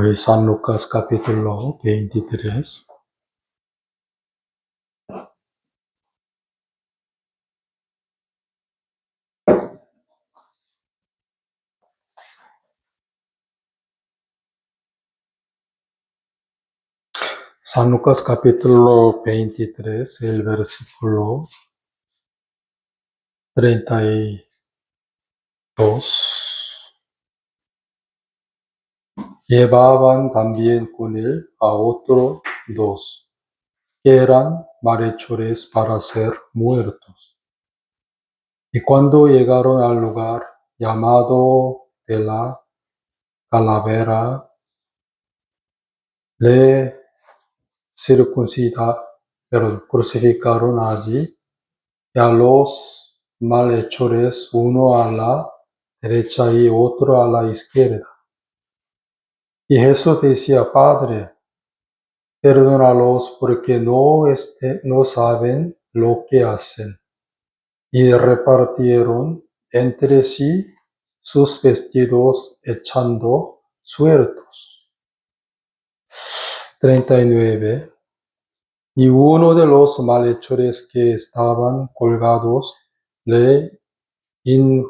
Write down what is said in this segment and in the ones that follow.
Hoy San Lucas capítulo 23. San Lucas capítulo 23, el versículo 32. Llevaban también con él a otros dos, que eran malhechores para ser muertos. Y cuando llegaron al lugar llamado de la calavera, le crucificaron allí y a los malhechores, uno a la derecha y otro a la izquierda. Y Jesús decía: Padre, perdónalos porque no saben lo que hacen. Y repartieron entre sí sus vestidos echando suertos. 39. Y uno de los malhechores que estaban colgados le injuriaba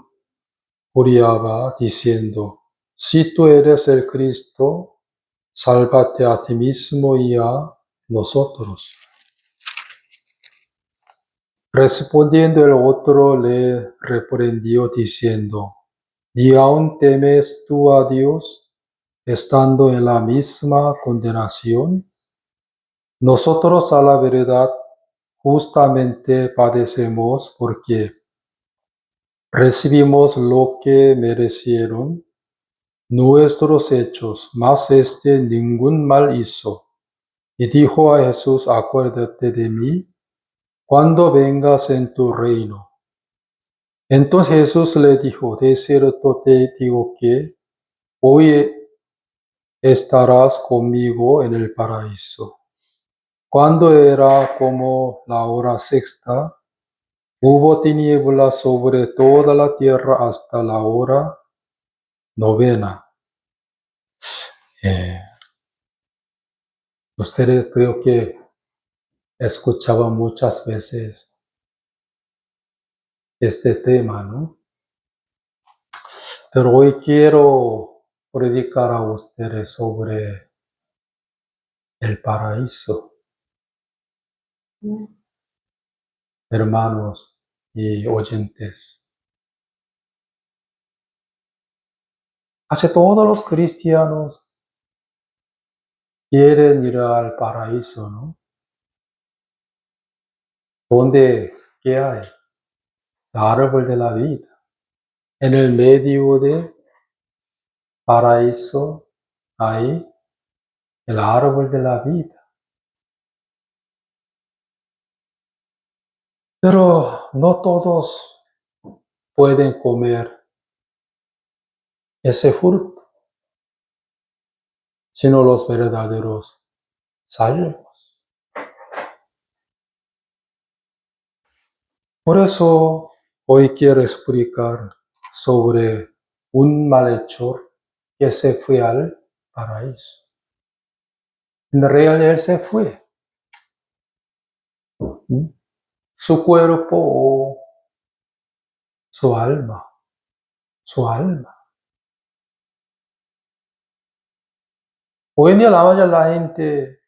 diciendo: Si tú eres el Cristo, sálvate a ti mismo y a nosotros. Respondiendo el otro le reprendió diciendo: ¿Ni aun temes tú a Dios, estando en la misma condenación? Nosotros a la verdad justamente padecemos porque recibimos lo que merecieron nuestros hechos, mas ningún mal hizo. Y dijo a Jesús: Acuérdate de mí cuando vengas en tu reino. Entonces Jesús le dijo: De cierto te digo que hoy estarás conmigo en el paraíso. Cuando era como la hora sexta, hubo tinieblas sobre toda la tierra hasta la hora novena. Ustedes creo que escuchaban muchas veces este tema, ¿no? Pero hoy quiero predicar a ustedes sobre el paraíso. Hermanos y oyentes. Casi todos los cristianos quieren ir al paraíso, ¿no? ¿Qué hay? El árbol de la vida. En el medio de paraíso hay el árbol de la vida. Pero no todos pueden comer ese fruto, sino los verdaderos salvos. Por eso hoy quiero explicar sobre un malhechor que se fue al paraíso. En realidad él se fue. Su cuerpo o su alma. Hoy en día la gente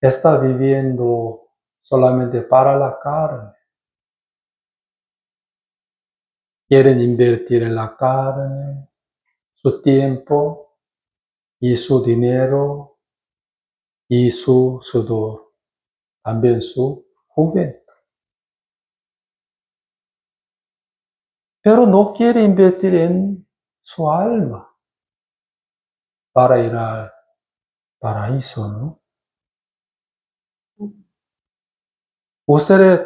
está viviendo solamente para la carne. Quieren invertir en la carne su tiempo y su dinero y su sudor, también su juventud. Pero no quiere invertir en su alma para ir al paraíso, ¿no? Ustedes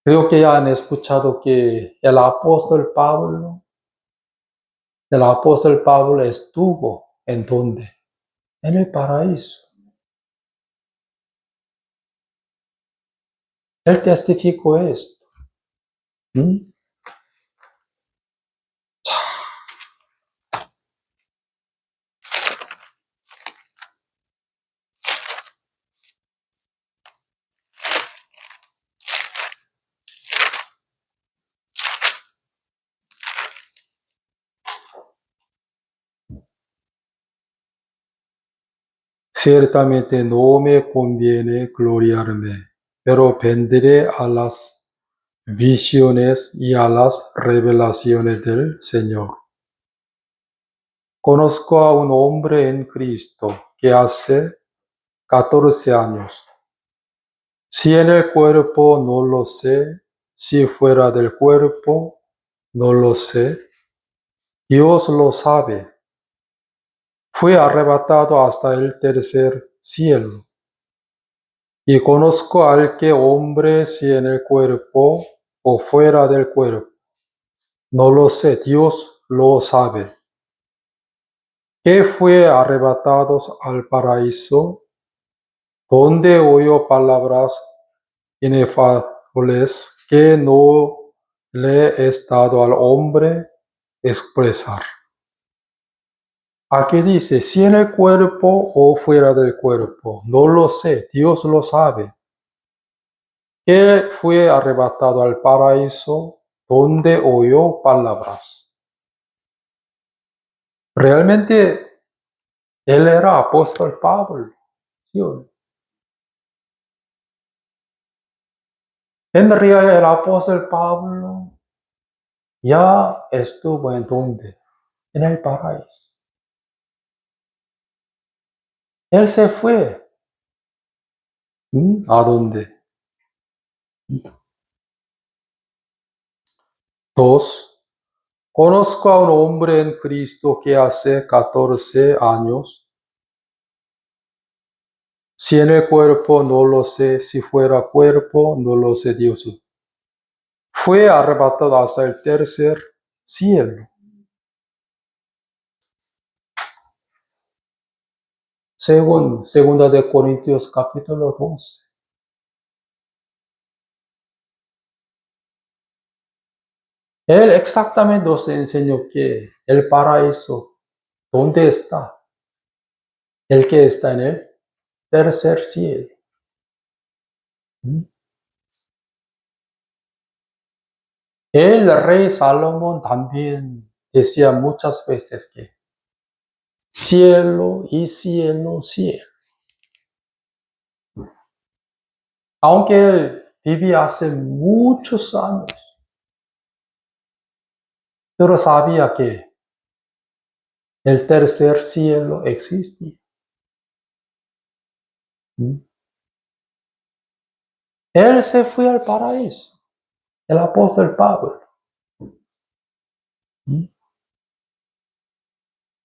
creo que ya han escuchado que el apóstol Pablo estuvo ¿en dónde? En el paraíso. Él testificó esto. Ciertamente no me conviene gloriarme, pero vendré a las visiones y a las revelaciones del Señor. Conozco a un hombre en Cristo que hace 14 años. Si en el cuerpo no lo sé, si fuera del cuerpo no lo sé, Dios lo sabe. Fue arrebatado hasta el tercer cielo. Y conozco al que hombre si en el cuerpo o fuera del cuerpo. No lo sé, Dios lo sabe. Que fue arrebatado al paraíso, donde oyó palabras inefables que no le es dado al hombre expresar. Aquí dice, si en el cuerpo o fuera del cuerpo, no lo sé, Dios lo sabe. Que fue arrebatado al paraíso, donde oyó palabras. Realmente, él era apóstol Pablo. ¿Sí? En realidad, el apóstol Pablo ya estuvo en donde? En el paraíso. Él se fue. ¿A dónde? 2. Conozco a un hombre en Cristo que hace 14 años. Si en el cuerpo no lo sé, si fuera cuerpo no lo sé, Dios. Fue arrebatado hasta el tercer cielo. Segunda de Corintios capítulo 12. Él exactamente nos enseñó que el paraíso, ¿dónde está? El que está en el tercer cielo. El rey Salomón también decía muchas veces que cielo y cielo, cielo. Aunque él vivía hace muchos años, pero sabía que el tercer cielo existía. Él se fue al paraíso, el apóstol Pablo.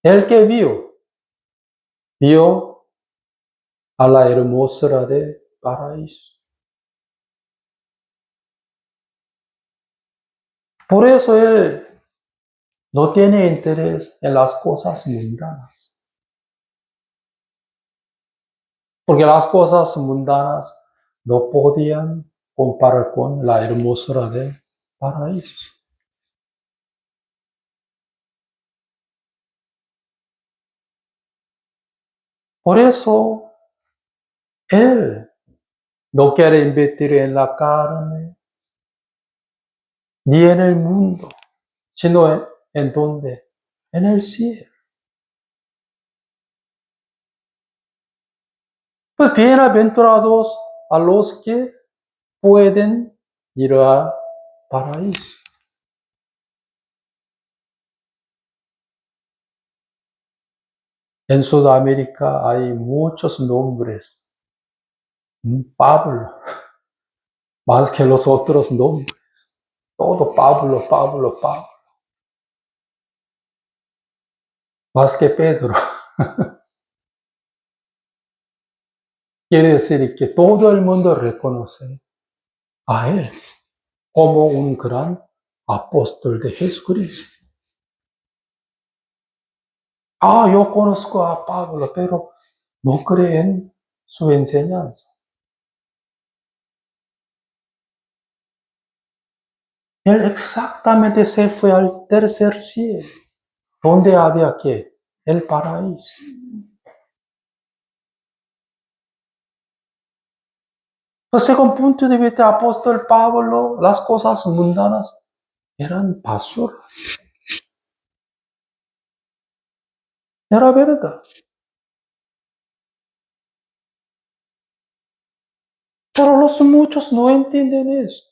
El que vio a la hermosura del paraíso. Por eso él no tiene interés en las cosas mundanas. Porque las cosas mundanas no podían comparar con la hermosura del paraíso. Por eso él no quiere invertir en la carne ni en el mundo, sino en donde, en el cielo. Pues bienaventurados a los que pueden ir al paraíso. En Sudamérica hay muchos nombres. Pablo, más que los otros nombres. Todo Pablo, Pablo, Pablo. Más que Pedro. Quiere decir que todo el mundo reconoce a él como un gran apóstol de Jesucristo. Yo conozco a Pablo, pero no creen su enseñanza. Él exactamente se fue al tercer cielo, donde había que el paraíso. Pues según punto de vista del apóstol Pablo, las cosas mundanas eran basura. Era verdad. Pero los muchos no entienden eso.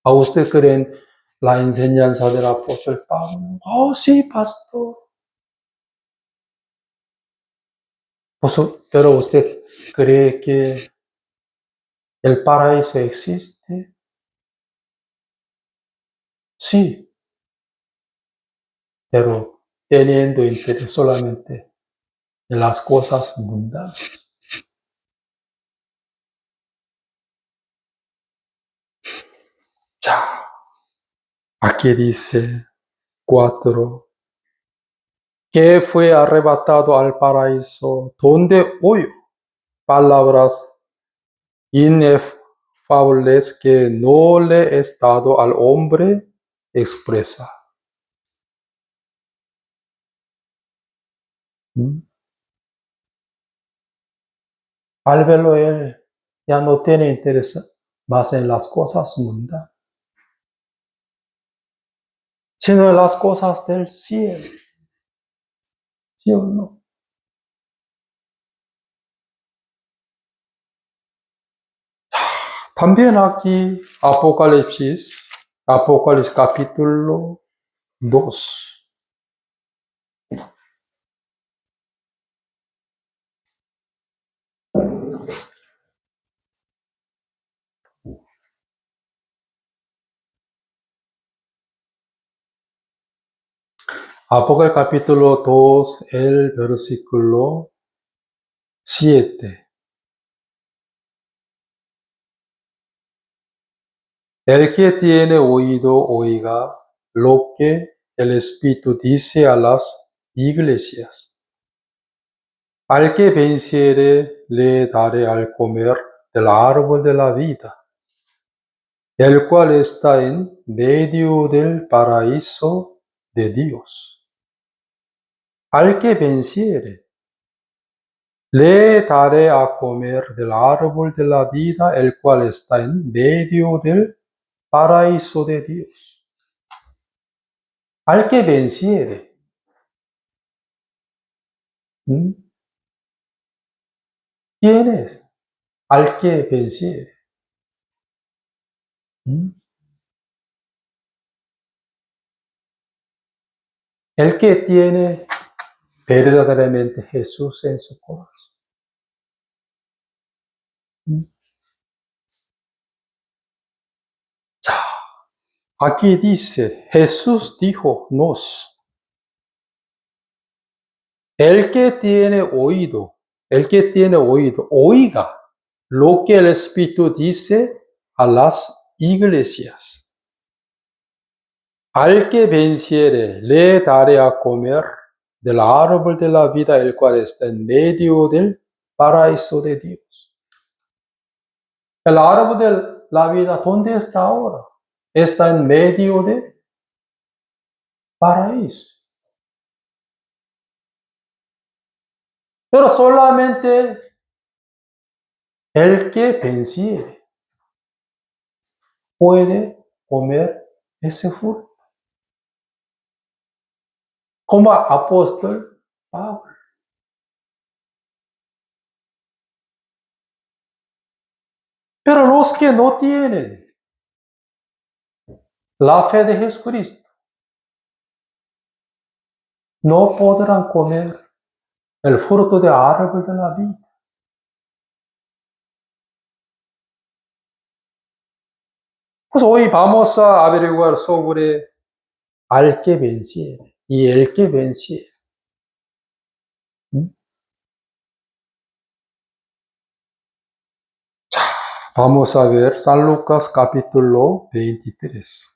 ¿A usted creen la enseñanza del apóstol Pablo? Oh, sí, pastor. Pero usted cree que el paraíso existe. Sí, pero teniendo interés solamente en las cosas mundanas. Ya, aquí dice 4, que fue arrebatado al paraíso, donde oyó palabras inefables que no le es dado al hombre expresar. Al verlo él ya no tiene interés más en las cosas mundanas, sino en las cosas del cielo. ¿Sí o no? También aquí Apocalipsis capítulo 2. Apocalipsis capítulo 2, el versículo 7. El que tiene oído, oiga lo que el Espíritu dice a las iglesias. Al que venciere, le daré al comer del árbol de la vida, el cual está en medio del paraíso de Dios. Al que venciere, le daré a comer del árbol de la vida, el cual está en medio del paraíso de Dios. Al que venciere. ¿Quién es? Al que venciere. El que tiene verdaderamente Jesús en su corazón. Aquí dice, Jesús dijo, el que tiene oído, oiga lo que el Espíritu dice a las iglesias. Al que venciere, le daré a comer del árbol de la vida, el cual está en medio del paraíso de Dios. El árbol de la vida, ¿dónde está ahora? Está en medio del paraíso. Pero solamente el que venciere puede comer ese fruto. Como apóstol Pablo. Pero los que no tienen la fe de Jesucristo no podrán comer el fruto del árbol de la vida. Pues hoy vamos a averiguar sobre al que venciere y el que venciere. Vamos a ver San Lucas capítulo 23.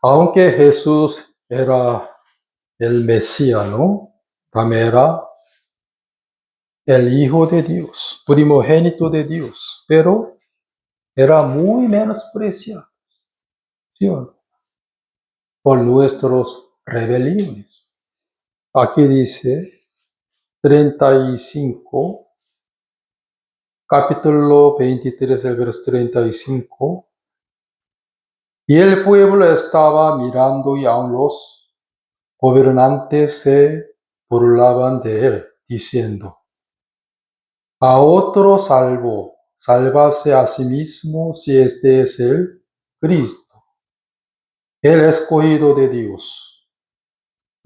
Aunque Jesús era el Mesías, ¿no? También era el Hijo de Dios, primogénito de Dios, pero era muy menospreciado, ¿sí o no? Por nuestras rebeliones. Aquí dice 35, capítulo 23, el verso 35. Y el pueblo estaba mirando y aun los gobernantes se burlaban de él, diciendo: a otro salvo, sálvase a sí mismo si este es el Cristo, el escogido de Dios.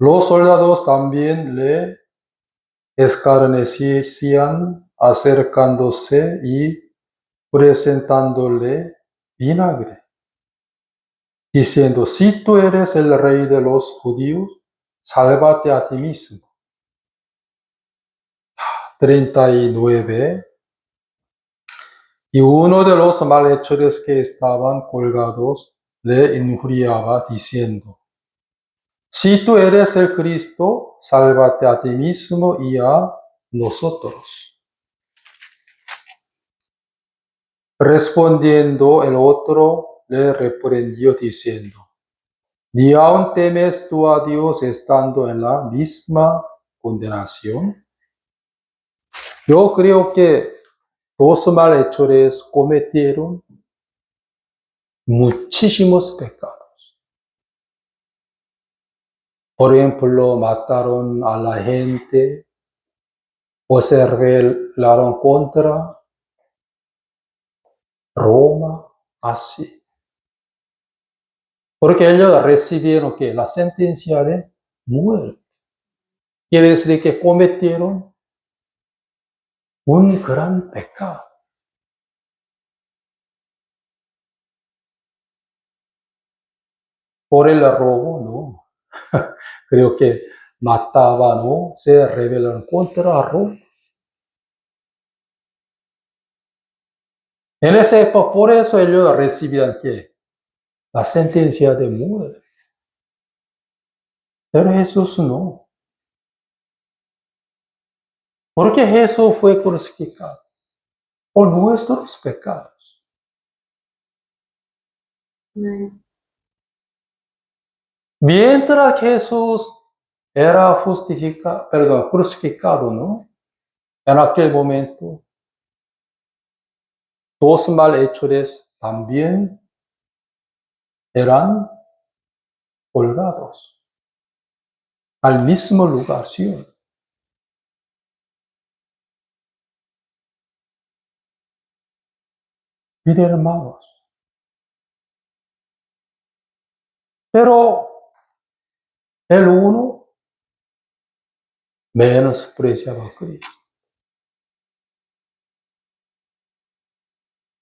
Los soldados también le escarnecían, acercándose y presentándole vinagre, diciendo: si tú eres el rey de los judíos, sálvate a ti mismo. 39. Y uno de los malhechores que estaban colgados le injuriaba, diciendo: si tú eres el Cristo, sálvate a ti mismo y a nosotros. Respondiendo el otro, le reprendió, diciendo: ¿ni aun temes tú a Dios estando en la misma condenación? Yo creo que dos malhechores cometieron muchísimos pecados. Por ejemplo, mataron a la gente o se rebelaron contra Roma, así. Porque ellos recibieron que la sentencia de muerte. Quiere decir que cometieron un gran pecado. Por el robo, no. Creo que mataban o se rebelaron contra Roma. En esa época, por eso ellos recibían que la sentencia de muerte. Pero Jesús no. Porque Jesús fue crucificado por nuestros pecados. Mientras Jesús era crucificado, ¿no? En aquel momento, dos malhechores también eran colgados al mismo lugar, ¿sí? Miren, hermanos. Pero el uno menospreciaba a Cristo,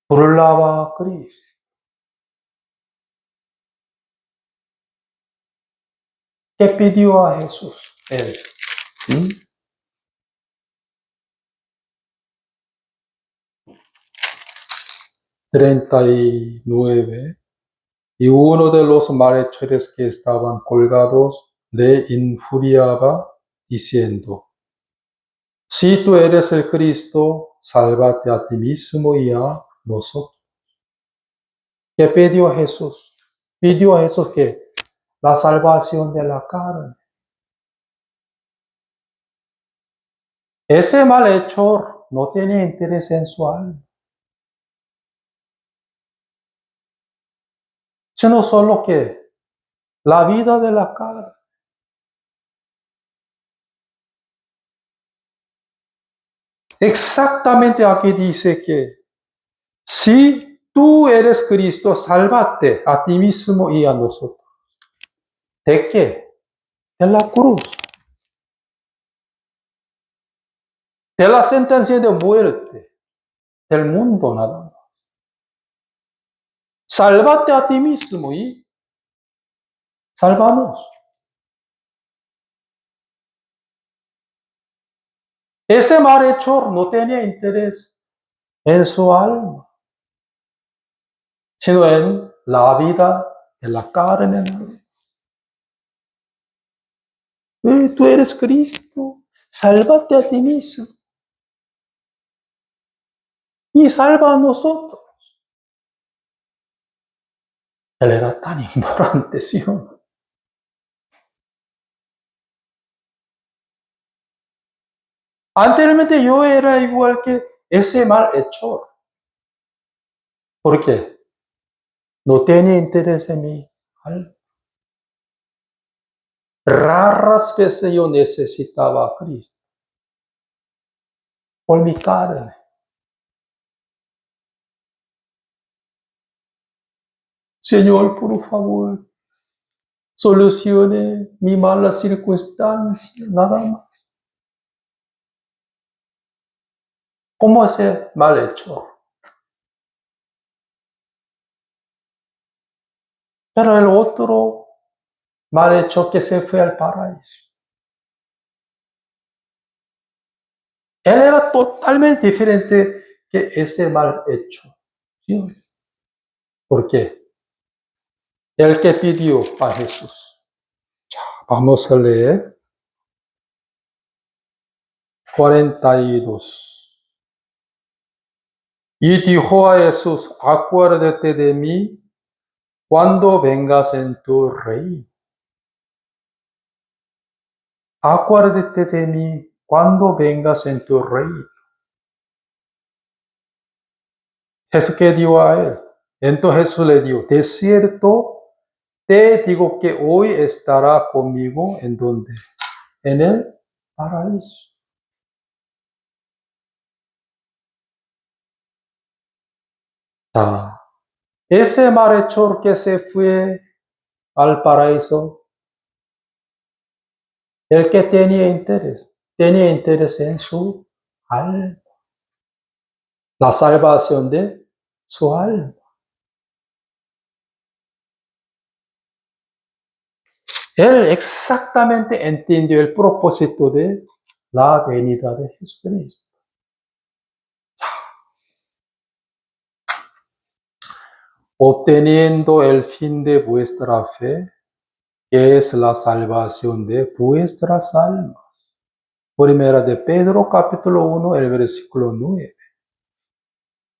burlaba a Cristo. ¿Qué pidió a Jesús? Él. 39. Y uno de los malhechores que estaban colgados le injuriaba, diciendo: si tú eres el Cristo, sálvate a ti mismo y a nosotros. ¿Qué pidió a Jesús? Pidió a Jesús que la salvación de la carne. Ese malhechor no tiene interés en su alma, sino solo que la vida de la carne. Exactamente aquí dice que si tú eres Cristo, sálvate a ti mismo y a nosotros. ¿De qué? De la cruz. De la sentencia de muerte. Del mundo nada más. Sálvate a ti mismo y salvamos. Ese malhechor no tenía interés en su alma, sino en la vida de la carne. Tú eres Cristo, sálvate a ti mismo y salva a nosotros. Él era tan ignorante, ¿sí o no? Anteriormente yo era igual que ese malhechor. ¿Por qué? No tiene interés en mi alma. Raras veces yo necesitaba a Cristo por mi carne. Señor, por favor, solucione mi mala circunstancia, nada más. ¿Cómo ese malhechor? Pero el otro malhechor que se fue al paraíso, él era totalmente diferente que ese malhechor. ¿Sí? ¿Por qué? El que pidió a Jesús. Vamos a leer 42. Y dijo a Jesús, acuérdate de mí cuando vengas en tu reino. Acuérdate de mí cuando vengas en tu reino. Jesús que dijo a él. Entonces Jesús le dijo, de cierto te digo que hoy estará conmigo en donde, en el paraíso. Ese malhechor que se fue al paraíso, el que tenía interés en su alma, la salvación de su alma. Él exactamente entendió el propósito de la venida de Jesucristo. Obteniendo el fin de vuestra fe, que es la salvación de vuestras almas. Primera de Pedro, capítulo 1, el versículo 9.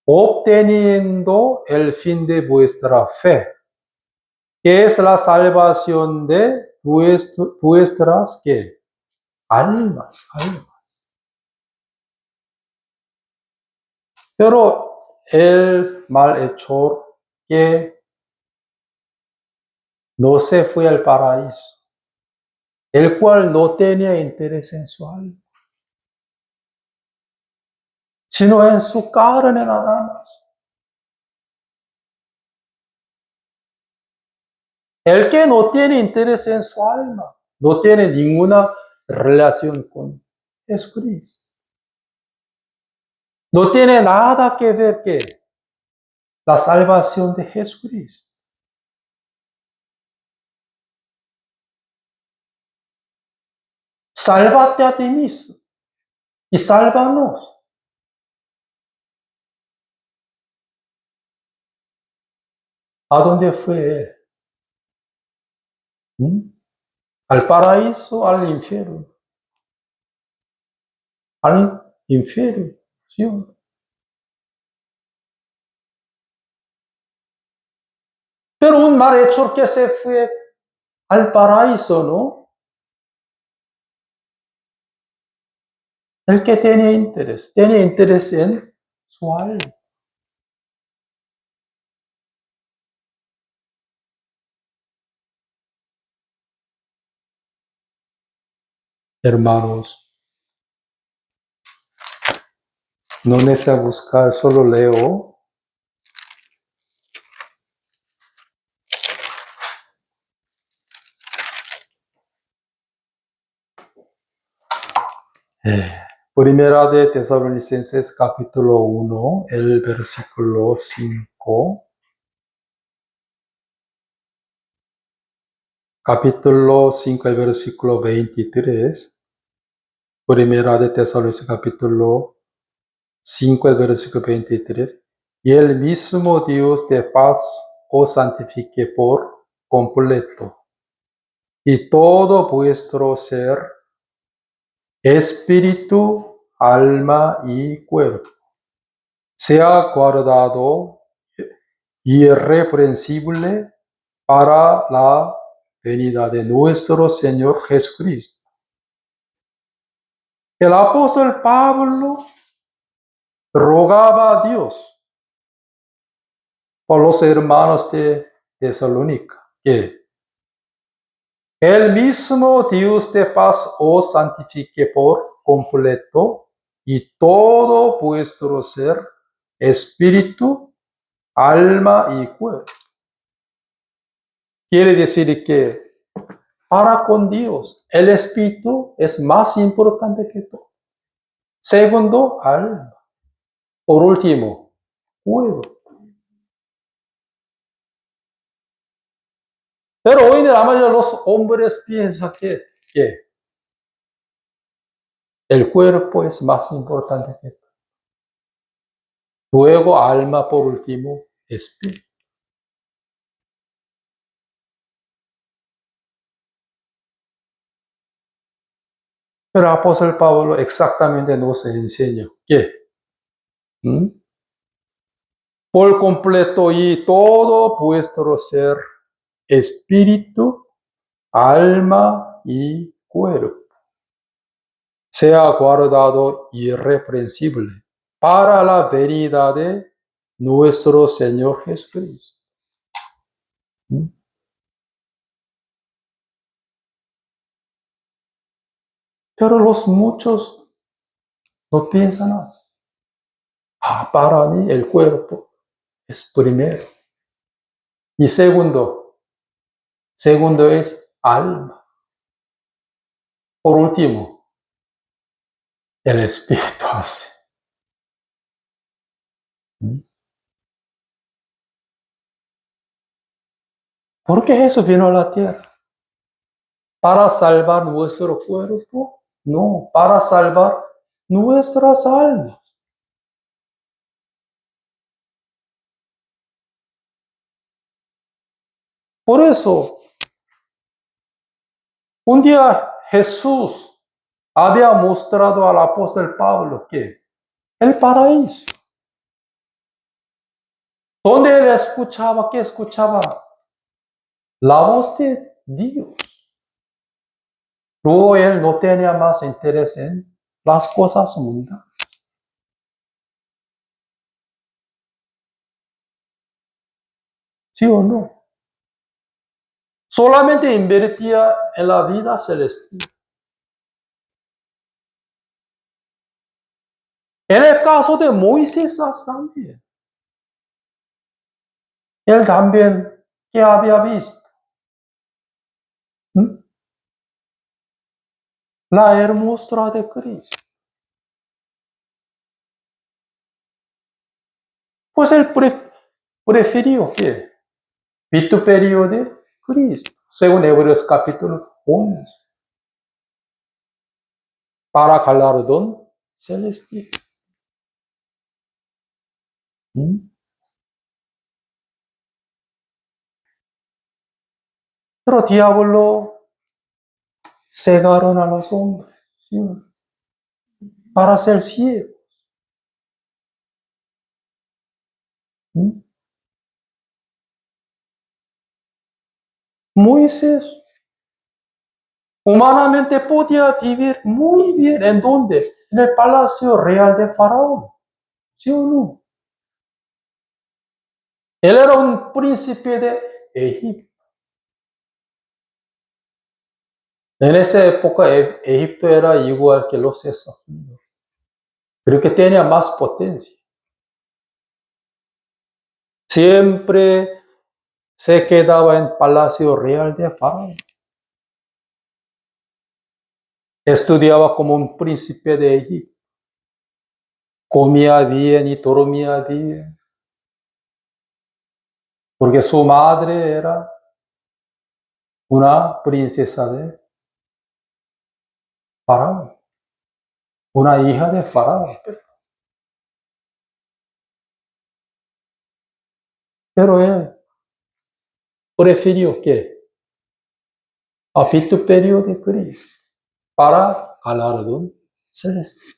Obteniendo el fin de vuestra fe, que es la salvación de vuestras ¿qué? Almas. Pero el malhechor que no se fue al paraíso, el cual no tenía interés en su alma, sino en su carne nada más. El que no tiene interés en su alma, no tiene ninguna relación con Jesucristo. No tiene nada que ver con la salvación de Jesucristo. Sálvate a ti mismo y sálvanos. ¿A dónde fue él? ¿Al paraíso, al infierno? Al infierno, ¿sí? Pero un malhechor que se fue al paraíso, ¿no? El que tiene interés en su alma. Hermanos, no necesito buscar, solo leo. Primera de Tesalonicenses capítulo 1, el versículo 5. Capítulo 5, el versículo 23. Primera de Tesalonicenses capítulo 5, el versículo 23. Y el mismo Dios de paz os santifique por completo. Y todo vuestro ser, espíritu, alma y cuerpo, sea guardado irreprensible para la venida de nuestro Señor Jesucristo. El apóstol Pablo rogaba a Dios por los hermanos de Tesalónica, que el mismo Dios de paz os santifique por completo y todo vuestro ser, espíritu, alma y cuerpo. Quiere decir que para con Dios, el espíritu es más importante que todo. Segundo, alma. Por último, cuerpo. Pero hoy la mayoría de los hombres piensan que el cuerpo es más importante que todo. Luego, alma, por último, espíritu. Pero el apóstol Pablo exactamente nos enseña que por completo y todo vuestro ser, espíritu, alma y cuerpo, sea guardado irreprensible para la venida de nuestro Señor Jesucristo. Pero los muchos no piensan así. Para mí el cuerpo es primero. Y segundo es alma. Por último, el espíritu hace. ¿Por qué Jesús vino a la tierra? ¿Para salvar nuestro cuerpo? No, para salvar nuestras almas. Por eso, un día Jesús había mostrado al apóstol Pablo que el paraíso, donde él escuchaba, ¿qué escuchaba? La voz de Dios. Luego él no tenía más interés en las cosas mundanas. ¿Sí o no? Solamente invertía en la vida celestial. En el caso de Moisés también. Él también, ¿qué había visto? La hermosura de Cristo. Pues él prefirió que vituperio de Cristo, según Hebreos capítulo 11, para galardón celestial. Pero diablo cegaron a los hombres, ¿sí? Para ser ciegos. Moisés humanamente podía vivir muy bien. ¿En dónde? En el palacio real de Faraón. ¿Sí o no? Él era un príncipe de Egipto. En esa época Egipto era igual que los Estados Unidos. Pero que tenía más potencia. Siempre se quedaba en el palacio real de Faraón. Estudiaba como un príncipe de Egipto. Comía bien y dormía bien. Porque su madre era una princesa de Faraón. Una hija de Faraón. Pero él prefirió que a vituperio de Cristo para galardón celestial.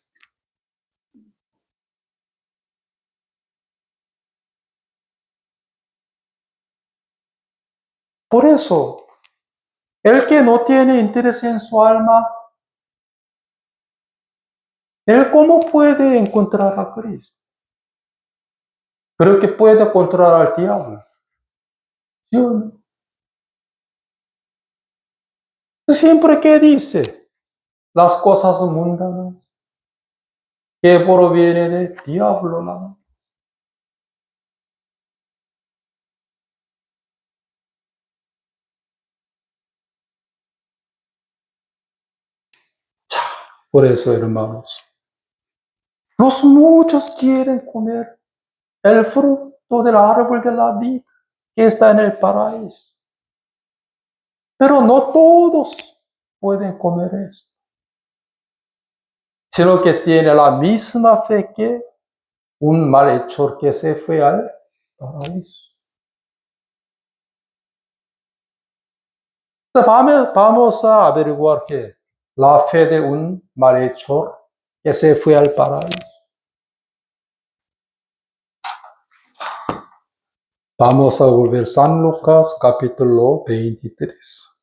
Por eso, el que no tiene interés en su alma, ¿él cómo puede encontrar a Cristo? Creo que puede controlar al diablo. ¿Sí o no? Siempre que dice las cosas mundanas que provienen del diablo, ¿no? Por eso, hermanos, los muchos quieren comer el fruto del árbol de la vida que está en el paraíso. Pero no todos pueden comer esto, sino que tiene la misma fe que un malhechor que se fue al paraíso. Vamos a averiguar que la fe de un malhechor que se fue al paraíso. Vamos a volver San Lucas capítulo 23.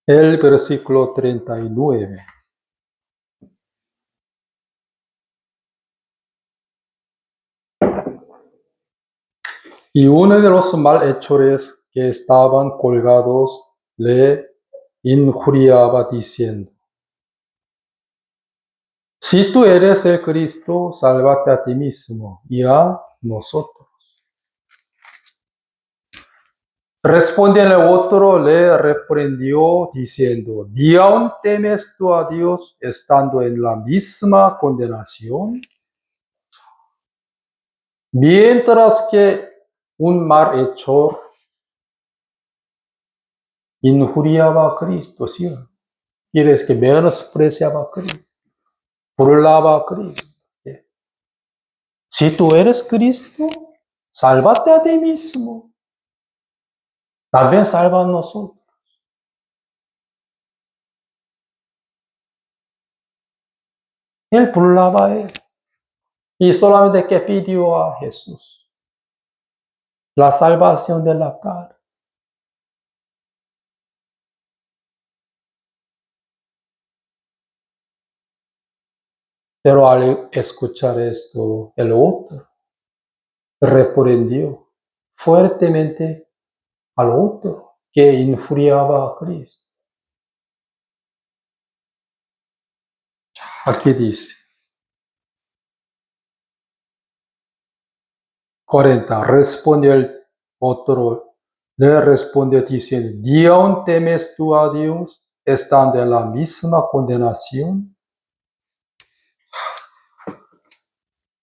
El versículo 39. Y uno de los malhechores que estaban colgados le injuriaba diciendo: si tú eres el Cristo, sálvate a ti mismo y a nosotros. Responde el otro, le reprendió diciendo: ¿ni aún temes tú a Dios estando en la misma condenación? Mientras que un malhechor injuriaba a Cristo, ¿sí? Quiere decir que menospreciaba a Cristo, burlaba a Cristo. Si tú eres Cristo, sálvate a ti mismo. También salva a nosotros. Él burlaba a él. Y solamente que pidió a Jesús la salvación de la carne. Pero al escuchar esto, el otro reprendió fuertemente al otro que injuriaba a Cristo. Aquí dice 40. Respondió el otro, le respondió diciendo: ¿ni aún temes tú a Dios estando en la misma condenación?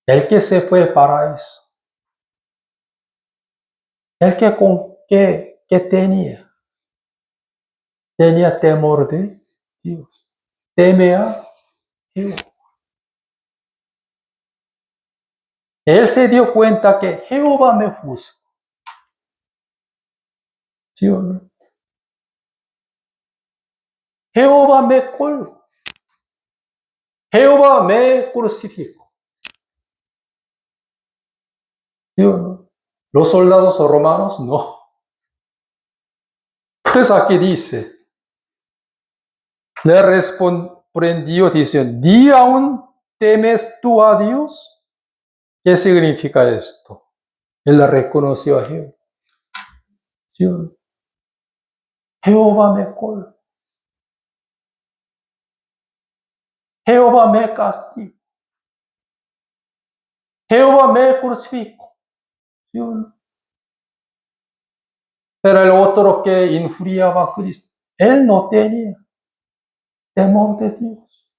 El que se fue al paraíso, el que tenía temor de Dios, teme a Jehová. Él se dio cuenta que Jehová me juzga. ¿Sí o no? Jehová me colgó. Jehová me crucificó. ¿Sí o no? Los soldados romanos no. Por eso aquí dice, le respondió diciendo: ¿ni aún temes tú a Dios? ¿Qué significa esto? Él reconoció a Jehová. ¿Sí o no? Jehová me colgó. Jehová me castigó. Jehová me crucificó. ¿Sí o no? Pero el otro que injuriaba a Cristo, él no tenía temor de Dios,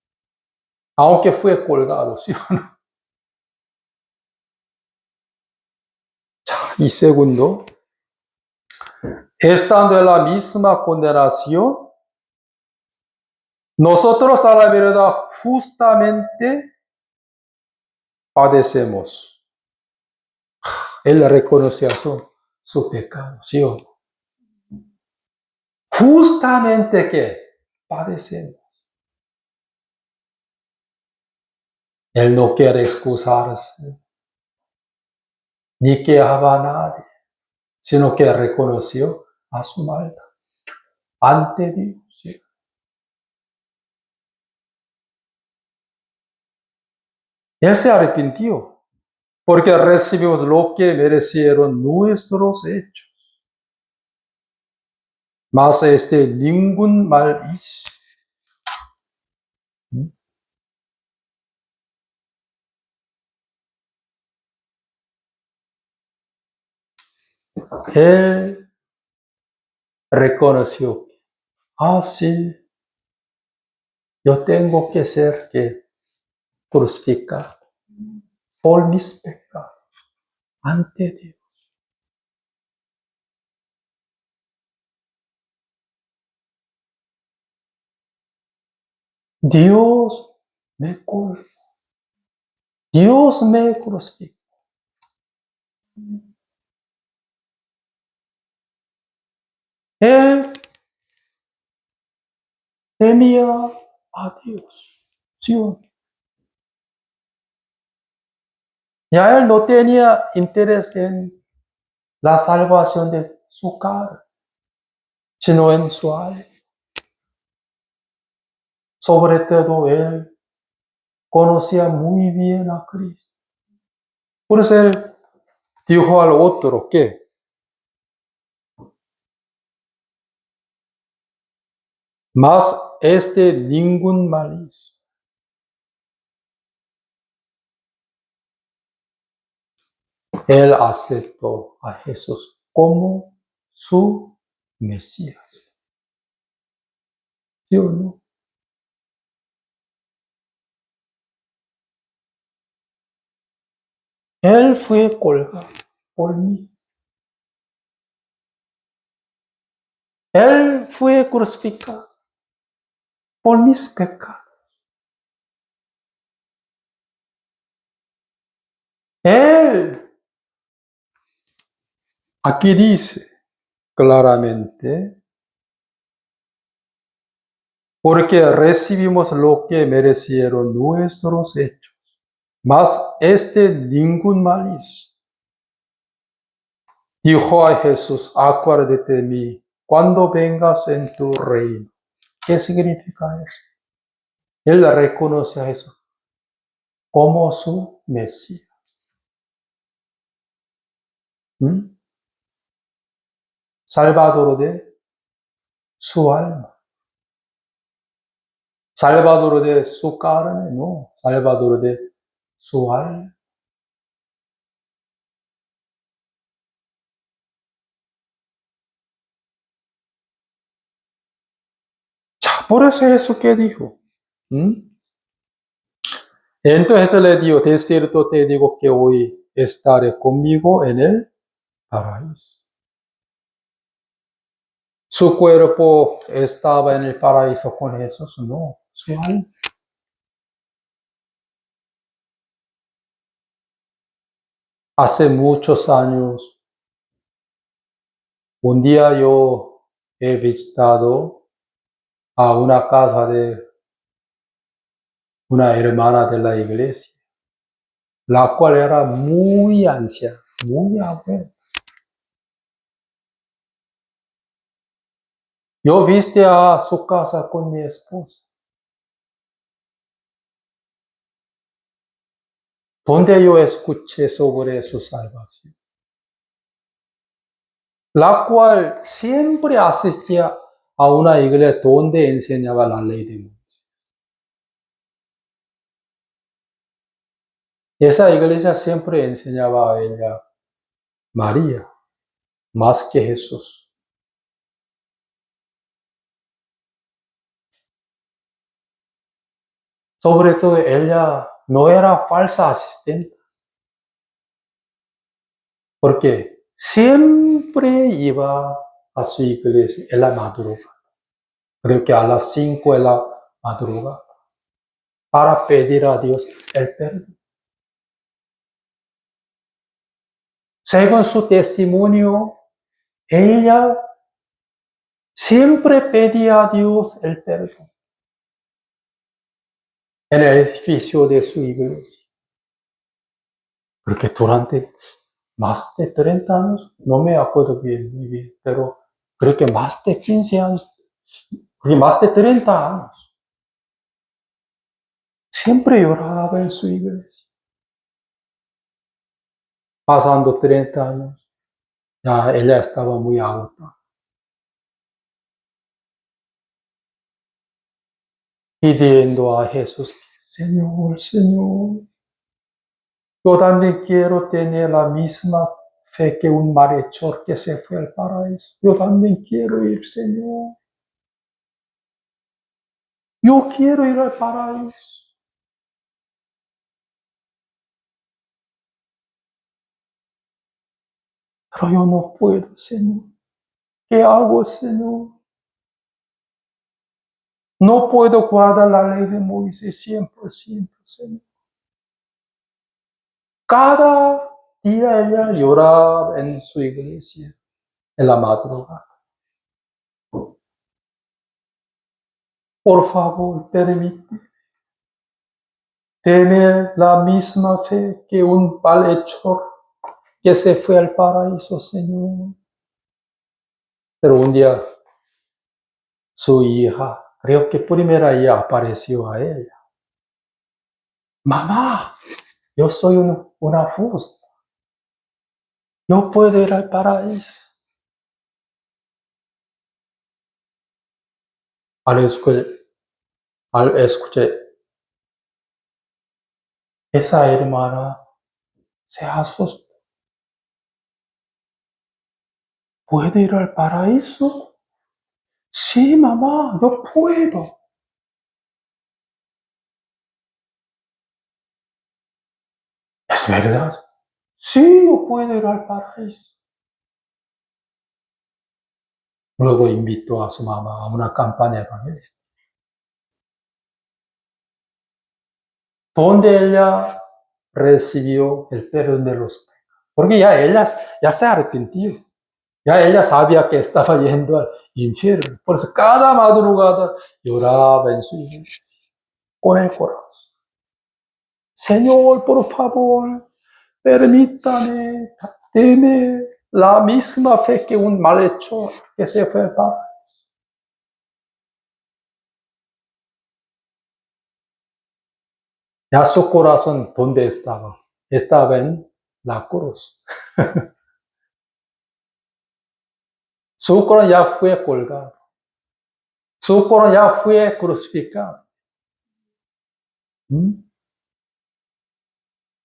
aunque fue colgado, ¿sí o no? Y segundo, estando en la misma condenación, nosotros a la verdad justamente padecemos. Él reconocía su pecado, ¿sí o no? Justamente que padecemos. Él no quiere excusarse, ni quejaba a nadie, sino que reconoció a su maldad ante Dios. ¿Sí? Él se arrepintió porque recibimos lo que merecieron nuestros hechos. Mas ningún mal hizo. Él reconoció, sí, yo tengo que ser crucificado por mis pecados ante Dios. Dios me culpa. Dios me crucificó. Él temía a Dios. ¿Sí? Ya él no tenía interés en la salvación de su carne, sino en su alma. Sobre todo él conocía muy bien a Cristo. Por eso él dijo al otro que mas ningún mal hizo. Él aceptó a Jesús como su Mesías. ¿Sí o no? Él fue colgado por mí. Él fue crucificado por mis pecados. Él, aquí dice claramente, porque recibimos lo que merecieron nuestros hechos, mas ningún mal hizo. Dijo a Jesús, acuérdate de mí cuando vengas en tu reino. ¿Qué significa eso? Él reconoce a Jesús como su Mesías. Salvador de su alma. Salvador de su carne, no. Salvador de su alma. Por eso Jesús que dijo. Entonces le dijo, de cierto te digo que hoy estaré conmigo en el paraíso. Su cuerpo estaba en el paraíso con Jesús, no, su alma. Hace muchos años, un día yo he visitado a una casa de una hermana de la iglesia, la cual era muy anciana, muy abuela. Yo viste a su casa con mi esposa, donde yo escuché sobre su salvación, la cual siempre asistía a una iglesia donde enseñaba la ley de Moisés. Esa iglesia siempre enseñaba a ella María, más que Jesús. Sobre todo, ella no era falsa asistente, porque siempre iba a su iglesia en la madrugada. Creo que a las 5 de la madrugada, para pedir a Dios el perdón. Según su testimonio, ella siempre pedía a Dios el perdón en el edificio de su iglesia. Porque durante más de 30 años, no me acuerdo bien, muy bien, pero creo que más de 15 años, más de 30 años, siempre lloraba en su iglesia. pasando 30 años, ya ella estaba muy agotada, pidiendo a Jesús, Señor, Señor, yo también quiero tener la misma fe que un malhechor que se fue al paraíso. Yo también quiero ir, Señor. Yo quiero ir al paraíso. Pero yo no puedo, Señor. ¿Qué hago, Señor? No puedo guardar la ley de Moisés 100%, Señor. Cada día ella lloraba en su iglesia, en la madrugada. Por favor, permite tener la misma fe que un malhechor que se fue al paraíso, Señor. Pero un día su hija, creo que primera hija, apareció a ella. Mamá, yo soy una justa. Yo puedo ir al paraíso. Al escuchar, esa hermana se asustó. ¿Puedo ir al paraíso? Sí, mamá, yo puedo. ¿Es verdad? Sí, yo puedo ir al paraíso. Luego invitó a su mamá a una campaña evangelística, donde ella recibió el perdón de los pecados. Porque ya ella ya se arrepintió. Ya ella sabía que estaba yendo al infierno. Por eso cada madrugada lloraba en su iglesia, con el corazón. Señor, por favor, permítame, deme la misma fe que un malhechor que se fue al paraíso. Ya su corazón, ¿dónde estaba? Estaba en la cruz. Su corazón ya fue colgado. Su corazón ya fue crucificado.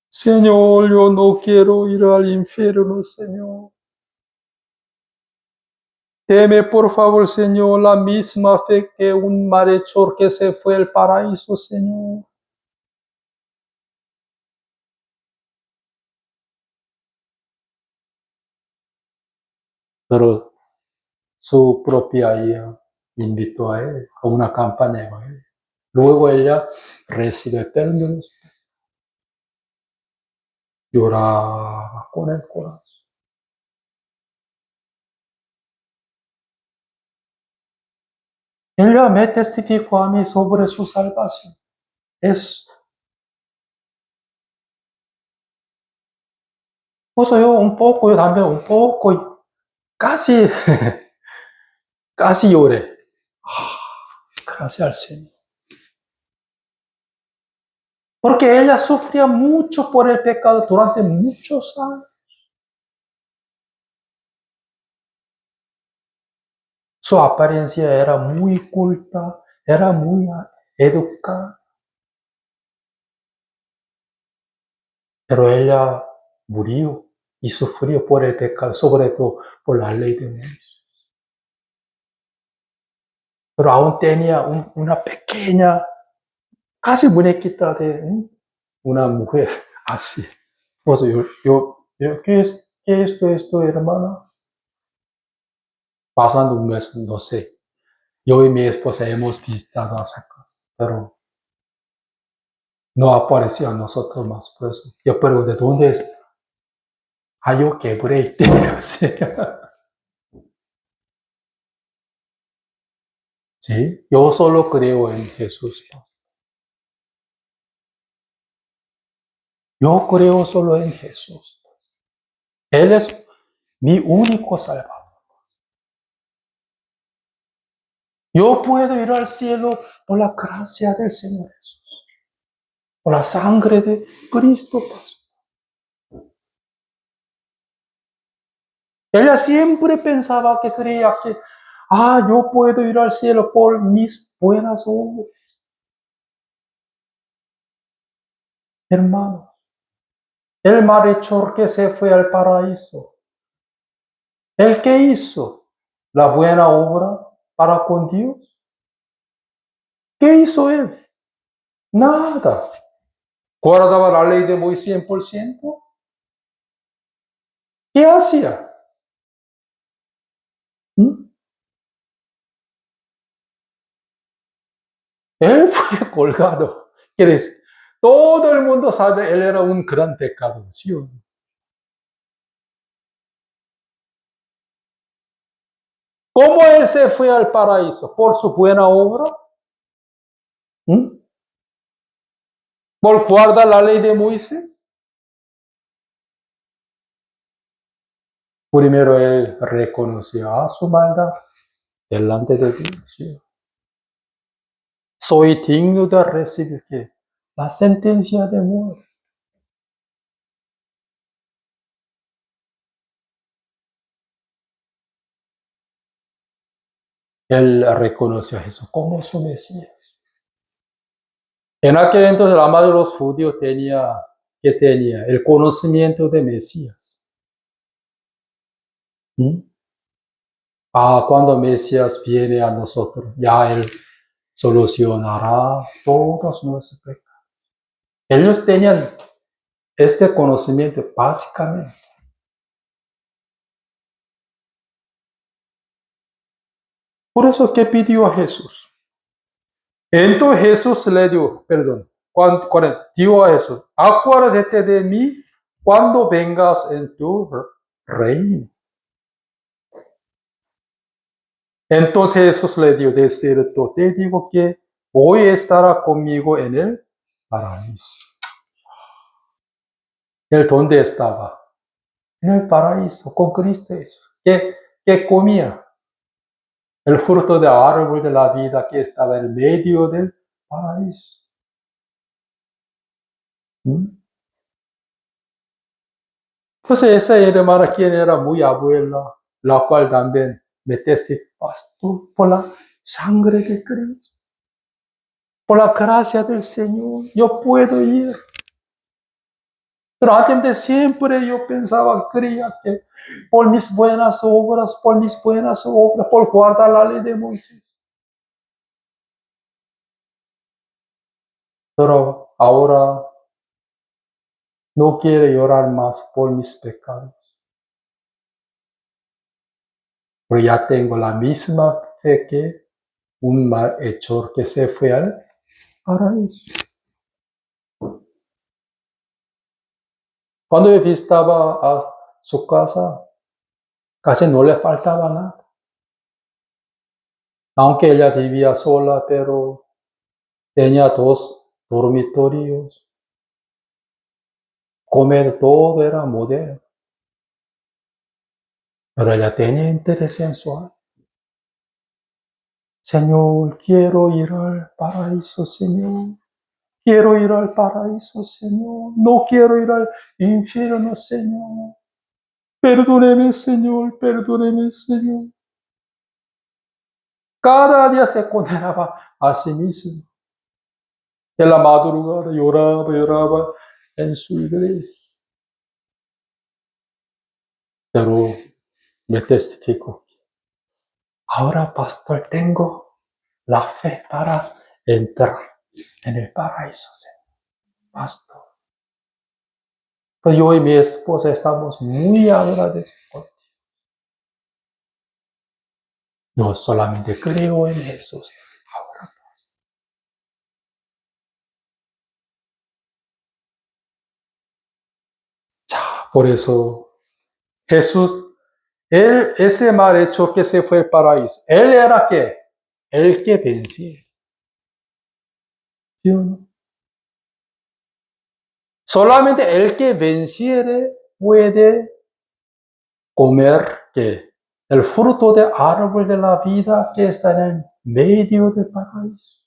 Señor, yo no quiero ir al infierno, Señor. Deme, por favor, Señor, la misma fe que un malhechor que se fue al paraíso, Señor. Pero su propia hija invitó a él a una campaña evangelística. Luego ella recibe perdón, lloraba con el corazón. Ella me testificó a mí sobre su salvación. Es, pues yo también un poco, y casi, casi lloré. Gracias al Señor. Porque ella sufría mucho por el pecado durante muchos años. Su apariencia era muy culta, era muy educada. Pero ella murió y sufrió por el pecado, sobre todo por la ley de Moisés. Pero aún tenía una pequeña, casi muñequita de una mujer así. Pues ¿qué es esto, hermana? Pasando un mes, no sé. Yo y mi esposa hemos visitado a su casa, pero no apareció a nosotros más. Por eso yo pregunté, ¿dónde está? Yo quebré. Sí, yo solo creo en Jesús. Yo creo solo en Jesús. Él es mi único salvador. Yo puedo ir al cielo por la gracia del Señor Jesús, por la sangre de Cristo. Ella siempre pensaba que creía que, yo puedo ir al cielo por mis buenas obras. Hermano, el malhechor que se fue al paraíso, ¿el que hizo la buena obra para con Dios? ¿Qué hizo él? Nada. ¿Guardaba la ley de Moisés 100%? ¿Qué hacía? ¿Mm? Él fue colgado. ¿Qué dice? Todo el mundo sabe, él era un gran pecador, ¿sí o no? ¿Cómo él se fue al paraíso? ¿Por su buena obra? ¿Mm? ¿Por guardar la ley de Moisés? Primero él reconoció a su maldad delante de Dios. ¿Sí? Soy digno de recibir ¿qué? La sentencia de muerte. Él reconoció a Jesús como su Mesías. En aquel entonces la mayoría de los judíos tenía el conocimiento de Mesías. ¿Mm? Cuando Mesías viene a nosotros, ya Él solucionará todos nuestros pecados. Ellos tenían este conocimiento básicamente. Por eso que pidió a Jesús. Entonces Jesús le dio, dio a Jesús, acuérdate de mí cuando vengas en tu reino. Entonces Jesús le dio, de cierto te digo que hoy estará conmigo en el paraíso. ¿Él dónde estaba? En el paraíso, con Cristo Jesús. ¿Qué comía? El fruto del árbol de la vida que estaba en medio del paraíso. ¿Mm? Entonces esa hermana, quien era muy abuela, la cual también me testificó por la sangre de Cristo, por la gracia del Señor, yo puedo ir. Pero antes siempre yo pensaba, creía que por mis buenas obras, por guardar la ley de Moisés. Pero ahora no quiero llorar más por mis pecados. Pero ya tengo la misma fe que un malhechor que se fue al paraíso. Cuando yo visitaba a su casa, casi no le faltaba nada. Aunque ella vivía sola, pero tenía 2 dormitorios. Comer todo era moderno. Pero ella tenía interés sensual. Señor, quiero ir al paraíso, Señor. Quiero ir al paraíso, Señor. No quiero ir al infierno, Señor. Perdóneme, Señor. Perdóneme, Señor. Cada día se condenaba a sí mismo. En la madrugada lloraba en su iglesia. Pero me testificó. Ahora, pastor, tengo la fe para entrar en el paraíso, Señor. Pastor. Pues yo y mi esposa estamos muy agradecidos. Yo solamente creo en Jesús. Ahora. Por eso Jesús, ese malhechor que se fue al paraíso, él era ¿qué? El que vencía. ¿Sí o no? Solamente el que venciere puede comer ¿qué? El fruto del árbol de la vida que está en el medio del paraíso.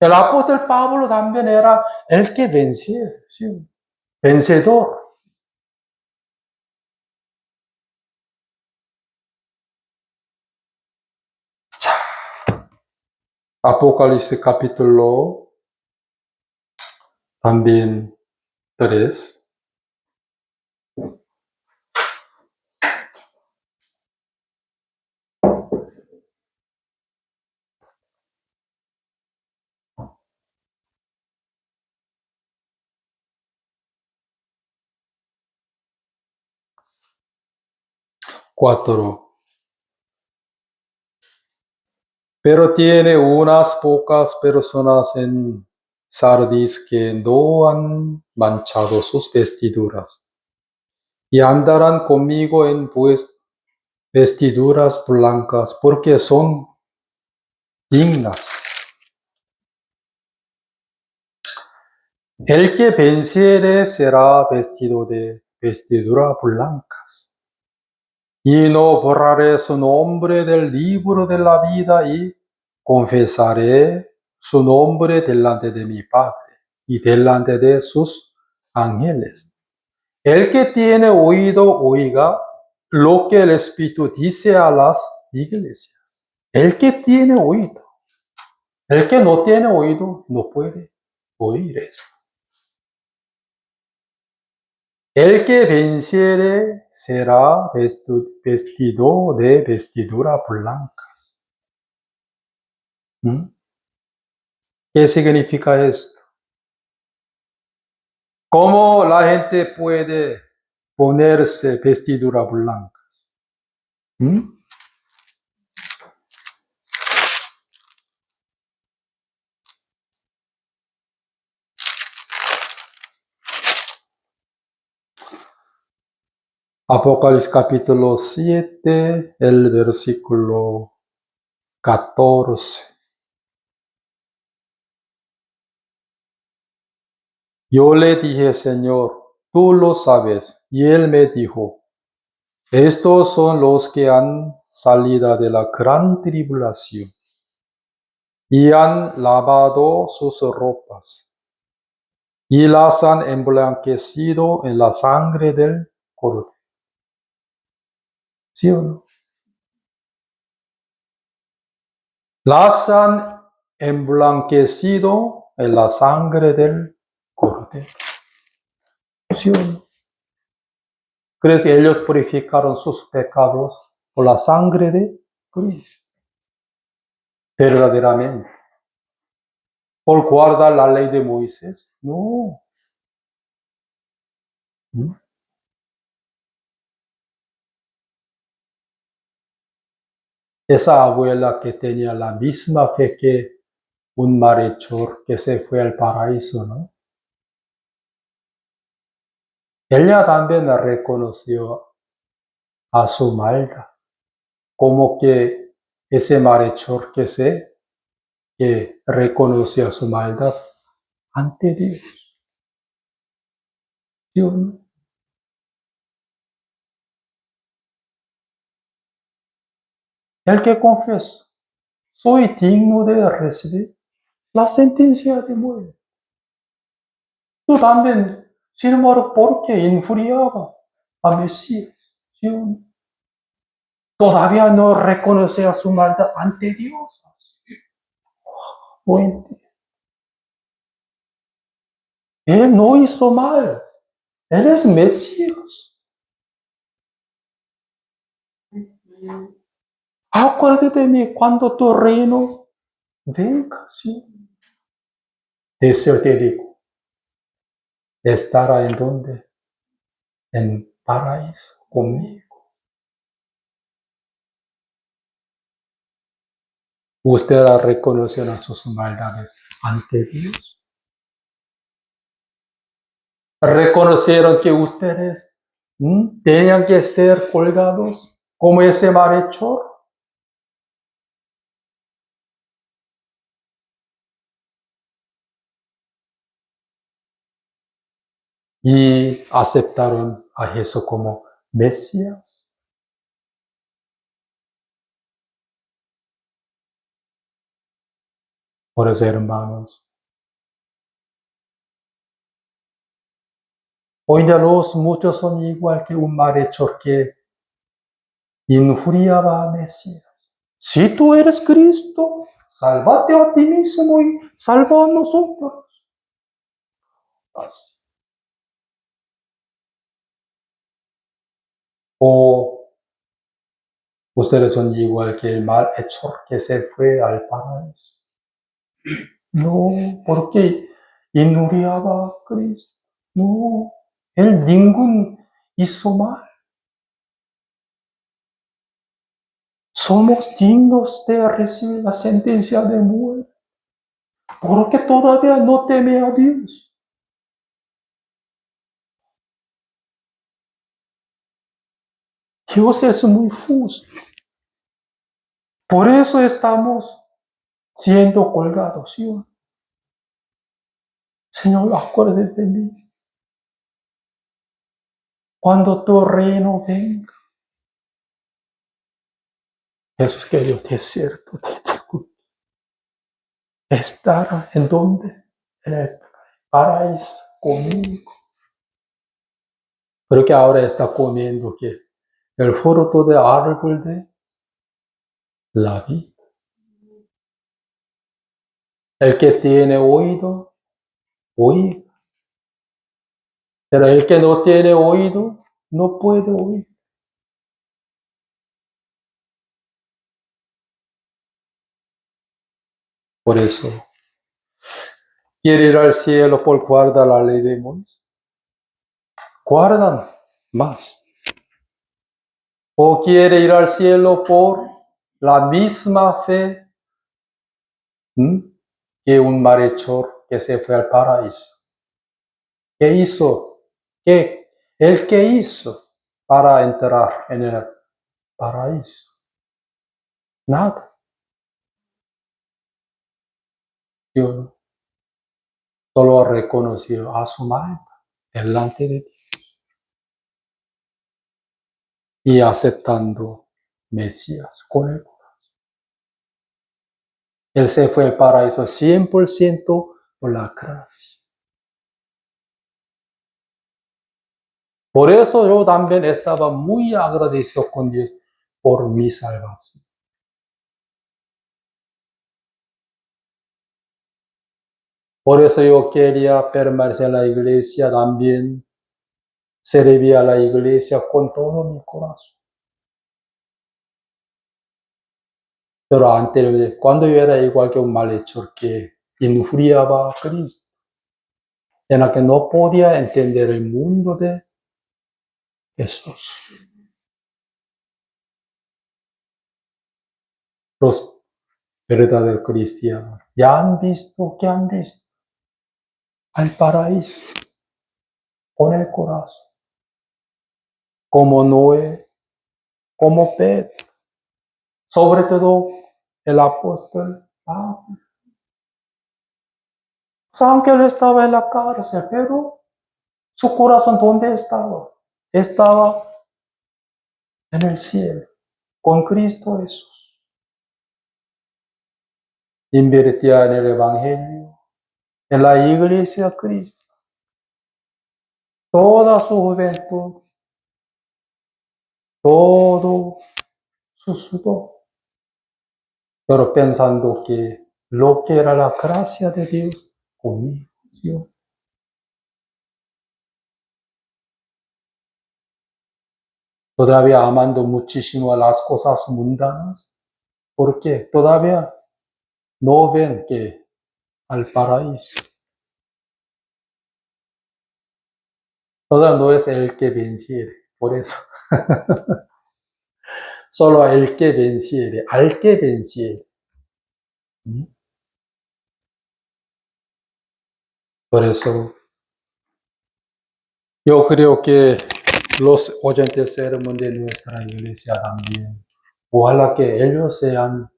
El apóstol Pablo también era el que vencía, ¿sí? Vencedor. Apocalipsis capítulo también 3. Pero tiene unas pocas personas en Sardis que no han manchado sus vestiduras y andarán conmigo en vestiduras blancas porque son dignas. El que venciere será vestido de vestiduras blancas. Y no borraré su nombre del libro de la vida y confesaré su nombre delante de mi Padre y delante de sus ángeles. El que tiene oído, oiga lo que el Espíritu dice a las iglesias. El que tiene oído. El que no tiene oído no puede oír eso. El que venciere será vestido de vestiduras blancas. ¿Qué significa esto? ¿Cómo la gente puede ponerse vestiduras blancas? Apocalipsis capítulo 7, el versículo 14. Yo le dije, Señor, tú lo sabes. Y él me dijo, estos son los que han salido de la gran tribulación y han lavado sus ropas y las han emblanquecido en la sangre del Cordero. ¿Sí o no? Las han emblanquecido en la sangre del Cordero. ¿Sí o no? ¿Crees que ellos purificaron sus pecados por la sangre de Cristo? Verdaderamente. ¿Por guardar la ley de Moisés? No. Esa abuela que tenía la misma fe que un malhechor que se fue al paraíso, ¿no? Ella también reconoció a su maldad, como que ese malhechor que reconoció su maldad ante Dios. Dios, ¿no? El que confiesa, soy digno de recibir la sentencia de muerte. Tú también, sin embargo, ¿por qué infuriaba a Mesías? ¿Sí? Todavía no reconoce a su maldad ante Dios. Bueno, él no hizo mal. Él es Mesías. Acuérdate de mí cuando tu reino venga. ¿Sí? Eso te digo. Estará en donde? En paraíso conmigo. Ustedes reconocieron sus maldades ante Dios. Reconocieron que ustedes tenían que ser colgados como ese malhechor. Y aceptaron a Jesús como Mesías. Por eso, hermanos, hoy día muchos son igual que un malhechor que injuriaba a Mesías. Si tú eres Cristo, sálvate a ti mismo y salva a nosotros. Así. O ustedes son igual que el malhechor que se fue al paraíso. No, porque injuriaba a Cristo. No, él ningún hizo mal. Somos dignos de recibir la sentencia de muerte, porque todavía no teme a Dios. Dios es muy justo. Por eso estamos siendo colgados, ¿sí? Señor, acuérdate de mí. Cuando tu reino venga, Jesús, que Dios es cierto, estará en donde, en el paraíso conmigo. Pero que ahora está comiendo que el fruto del árbol de la vida. El que tiene oído, oiga. Pero el que no tiene oído, no puede oír. Por eso, quiere ir al cielo por guardar la ley de Moisés. Guardan más. O quiere ir al cielo por la misma fe que un malhechor que se fue al paraíso. ¿Qué hizo? ¿Qué? ¿El que hizo para entrar en el paraíso? Nada. Dios solo reconoció a su madre delante de Dios y aceptando Mesías con él. Él se fue al paraíso 100% por la gracia. Por eso yo también estaba muy agradecido con Dios por mi salvación. Por eso yo quería permanecer en la iglesia también, servir a la iglesia con todo mi corazón. Pero antes, cuando yo era igual que un malhechor que injuriaba a Cristo, en la que no podía entender el mundo de Jesús. Los verdaderos cristianos ya han visto que han visto al paraíso con el corazón, como Noé, como Pedro, sobre todo el apóstol Pablo. Pues aunque él estaba en la cárcel, pero su corazón, ¿dónde estaba? Estaba en el cielo, con Cristo Jesús. Invertía en el Evangelio, en la iglesia de Cristo, toda su juventud, todo su sudor, pero pensando que lo que era la gracia de Dios conmigo, ¿sí? Todavía amando muchísimo a las cosas mundanas, porque todavía no ven que al paraíso. Todavía no es el que venciere, por eso. Solo el que venciere, al que venciere. Por eso, yo creo que los oyentes sermón de nuestra iglesia también, ojalá que ellos sean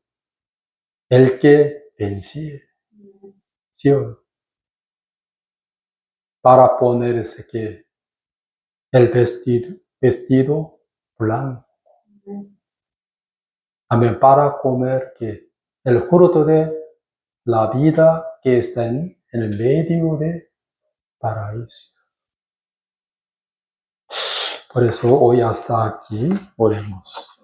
el que venciere, ¿sí? Para ponerse que el vestido blanco. También para comer que el fruto de la vida que está en el medio de paraíso. Por eso hoy hasta aquí oremos.